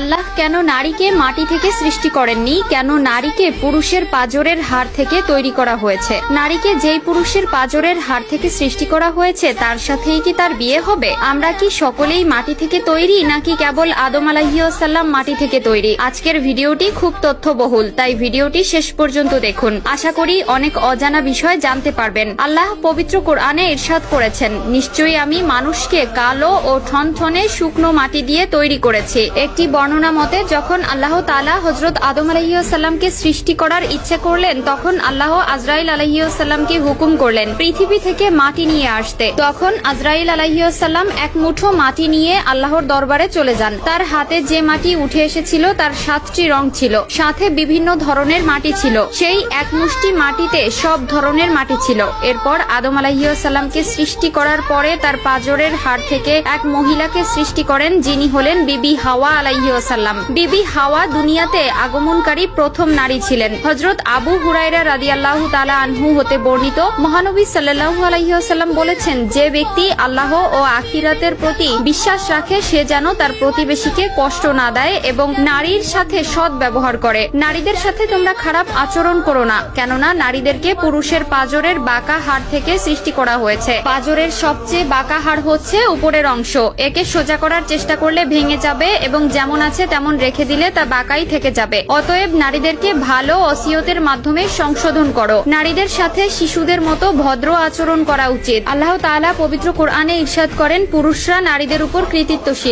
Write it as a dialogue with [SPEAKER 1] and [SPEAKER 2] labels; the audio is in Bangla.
[SPEAKER 1] আল্লাহ কেন নারীকে মাটি থেকে সৃষ্টি করেননি? কেন নারীকে পুরুষের পাঁজরের হাড় থেকে তৈরি করা হয়েছে? নারীকে যেই পুরুষের পাঁজরের হাড় থেকে সৃষ্টি করা হয়েছে তার সাথেই কি তার বিয়ে হবে? আমরা কি সকলেই মাটি থেকে তৈরি, নাকি কেবল আদম আলাইহিস সালাম মাটি থেকে তৈরি? আজকের ভিডিওটি খুব তথ্যবহুল, তাই ভিডিওটি শেষ পর্যন্ত দেখুন। আশা করি অনেক অজানা বিষয় জানতে পারবেন। আল্লাহ পবিত্র কোরআনে ইরশাদ করেছেন, নিশ্চয়ই আমি মানুষকে কালো ও ঠনঠনে শুকনো মাটি দিয়ে তৈরি করেছি। একটি বর্ণনা মতে যখন আল্লাহ তাআলা হযরত আদম আলাইহিস সালামকে সৃষ্টি করার ইচ্ছে করলেন, তখন আল্লাহ আজরাইল আলাইহিস সালামকে হুকুম করলেন পৃথিবী থেকে মাটি নিয়ে আসতে। তখন আজরাইল আলাইহিস সালাম এক মুঠো মাটি নিয়ে আল্লাহর দরবারে চলে যান। তার হাতে যে মাটি উঠে এসেছিল তার 7টি রং ছিল, সাথে বিভিন্ন ধরনের মাটি ছিল। সেই এক মুষ্টি মাটিতে সব ধরনের মাটি ছিল। এরপর আদম আলাইহিস সালামকে সৃষ্টি করার পরে তার পাঁজরের হাড় থেকে এক মহিলাকে সৃষ্টি করেন, যিনি হলেন বিবি হাওয়া আলাইহিস সালাম। বিবি হাওয়া দুনিয়াতে আগমনকারী প্রথম নারী ছিলেন। হযরত আবু হুরায়রা রাদিয়াল্লাহু তাআলা আনহু হতে বর্ণিত, মহানবী সাল্লাল্লাহু আলাইহি ওয়াসাল্লাম বলেছেন, যে ব্যক্তি আল্লাহ ও আখিরাতের প্রতি বিশ্বাস রাখে সে যেন তার প্রতিবেশীকে কষ্ট না দেয় এবং নারীর সাথে সৎ ব্যবহার করে। নারীদের সাথে তোমরা খারাপ আচরণ করো না, কেননা নারীদেরকে পুরুষের পাঁজরের বাঁকা হাড় থেকে সৃষ্টি করা হয়েছে। পাঁজরের সবচেয়ে বাঁকা হাড় হচ্ছে উপরের অংশ। একে সোজা করার চেষ্টা করলে ভেঙে যাবে এবং যেমন আছে তেমন রেখে দিলে তা বাঁকাই থেকে যাবে। অতএব নারীদেরকে ভালো ওসিয়তের মাধ্যমে সংশোধন করো। নারীদের সাথে শিশুদের মতো ভদ্র আচরণ করা উচিত। আল্লাহ তাআলা পবিত্র কোরআনে ইরশাদ করেন, পুরুষরা নারীদের উপর কৃতিত্বশীল।